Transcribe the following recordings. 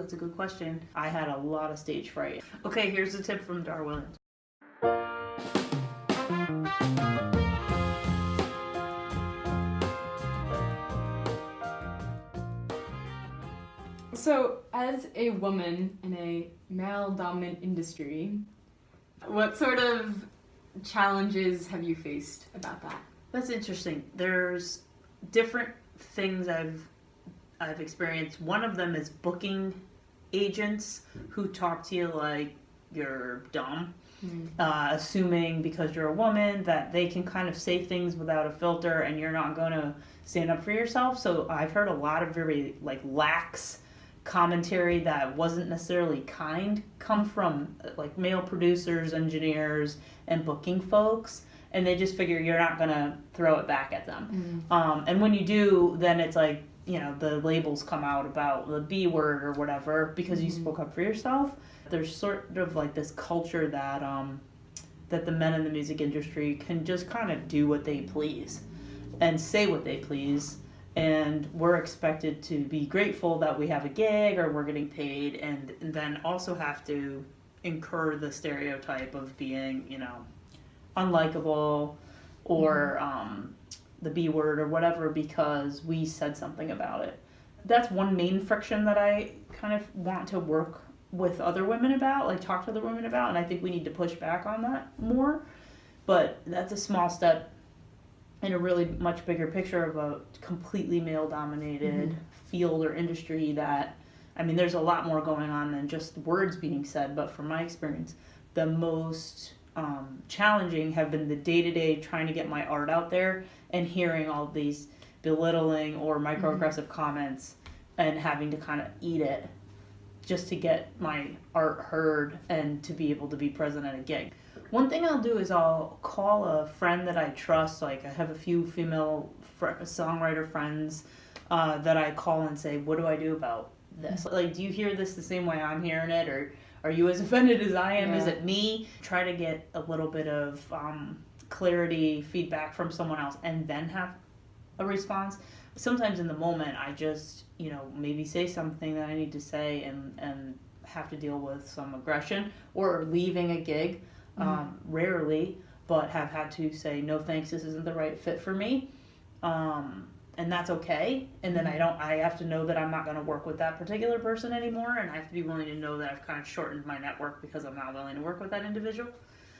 that's a good question. I had a lot of stage fright. Okay, here's a tip from Dar Williams. So, as a woman in a male-dominant industry, what sort of challenges have you faced about that? That's interesting. There's different things I've experienced. One of them is booking agents who talk to you like you're dumb, assuming because you're a woman that they can kind of say things without a filter and you're not going to stand up for yourself. So I've heard a lot of very lax commentary that wasn't necessarily kind come from male producers, engineers, and booking folks, and they just figure you're not gonna throw it back at them. And when you do, then it's the labels come out about the B word or whatever because you spoke up for yourself. There's sort of this culture that that the men in the music industry can just kind of do what they please and say what they please. And we're expected to be grateful that we have a gig or we're getting paid, and then also have to incur the stereotype of being, unlikable or the B word or whatever because we said something about it. That's one main friction that I kind of want to work with other women about, talk to other women about, and I think we need to push back on that more. But that's a small step in a really much bigger picture of a completely male-dominated field or industry that, there's a lot more going on than just words being said, but from my experience, the most challenging have been the day-to-day trying to get my art out there and hearing all these belittling or microaggressive comments and having to kind of eat it just to get my art heard and to be able to be present at a gig. One thing I'll do is I'll call a friend that I trust. I have a few female songwriter friends that I call and say, what do I do about this? Do you hear this the same way I'm hearing it? Or are you as offended as I am? Yeah. Is it me? Try to get a little bit of clarity, feedback from someone else, and then have a response. Sometimes in the moment, I just, maybe say something that I need to say and have to deal with some aggression or leaving a gig. Rarely, but have had to say, no thanks, this isn't the right fit for me. And that's okay. And then I have to know that I'm not going to work with that particular person anymore. And I have to be willing to know that I've kind of shortened my network because I'm not willing to work with that individual.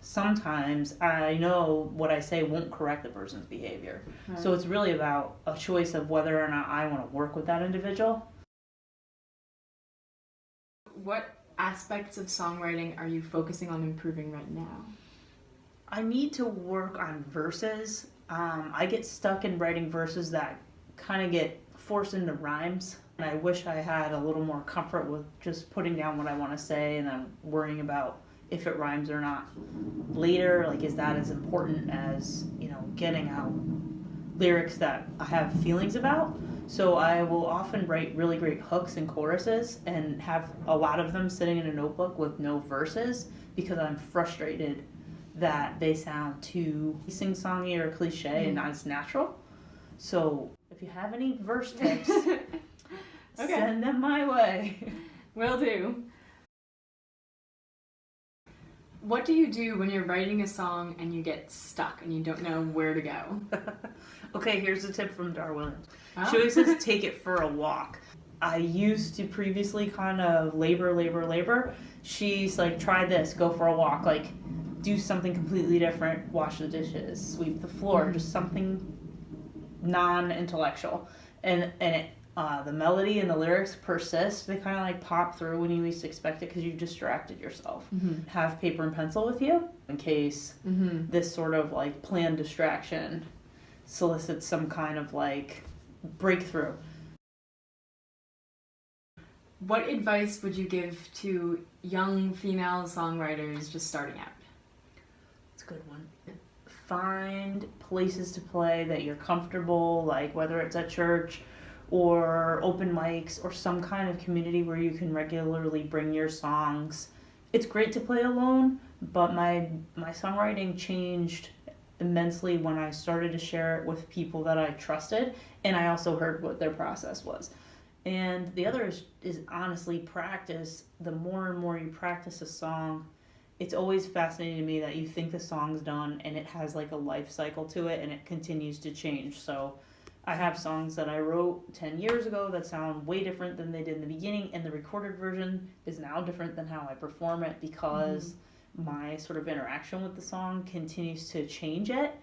Sometimes I know what I say won't correct the person's behavior. Right. So it's really about a choice of whether or not I want to work with that individual. What aspects of songwriting are you focusing on improving right now? I need to work on verses. I get stuck in writing verses that kind of get forced into rhymes. And I wish I had a little more comfort with just putting down what I want to say and then worrying about if it rhymes or not later. Is that as important as, getting out lyrics that I have feelings about? So I will often write really great hooks and choruses and have a lot of them sitting in a notebook with no verses because I'm frustrated that they sound too sing-songy or cliche and not as natural. So if you have any verse tips, send them my way. Will do. What do you do when you're writing a song and you get stuck and you don't know where to go? Okay, here's a tip from Dar Williams. Oh. She always says, take it for a walk. I used to previously kind of labor. She's try this, go for a walk, do something completely different, wash the dishes, sweep the floor, just something non-intellectual. And it, the melody and the lyrics persist. They kind of pop through when you least expect it because you've distracted yourself. Have paper and pencil with you in case this sort of planned distraction solicits some kind of breakthrough. What advice would you give to young female songwriters just starting out? It's a good one. Find places to play that you're comfortable, whether it's at church or open mics or some kind of community where you can regularly bring your songs. It's great to play alone, but my songwriting changed immensely when I started to share it with people that I trusted, and I also heard what their process was. And the other is honestly practice. The more and more you practice a song, it's always fascinating to me that you think the song's done and it has like a life cycle to it and it continues to change. So I have songs that I wrote 10 years ago that sound way different than they did in the beginning, and the recorded version is now different than how I perform it because my sort of interaction with the song continues to change it.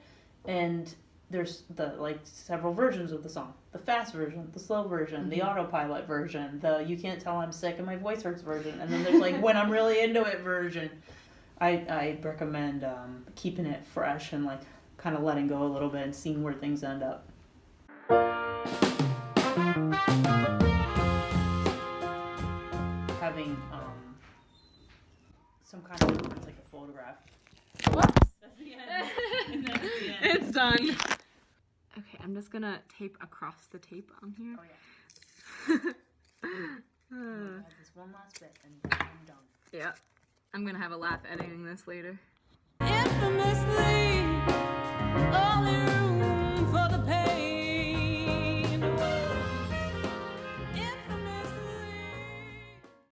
And there's several versions of the song: the fast version, the slow version, the autopilot version, the you can't tell I'm sick and my voice hurts version, and then there's like when I'm really into it version. I recommend keeping it fresh and like kind of letting go a little bit and seeing where things end up. Having some kind of reference, like a photograph. What? That's the end. And then it's the end. It's done. Okay, I'm just gonna tape across the tape on here. Oh yeah. I have this one last bit and then I'm done. Yeah. I'm gonna have a laugh editing this later. Infamously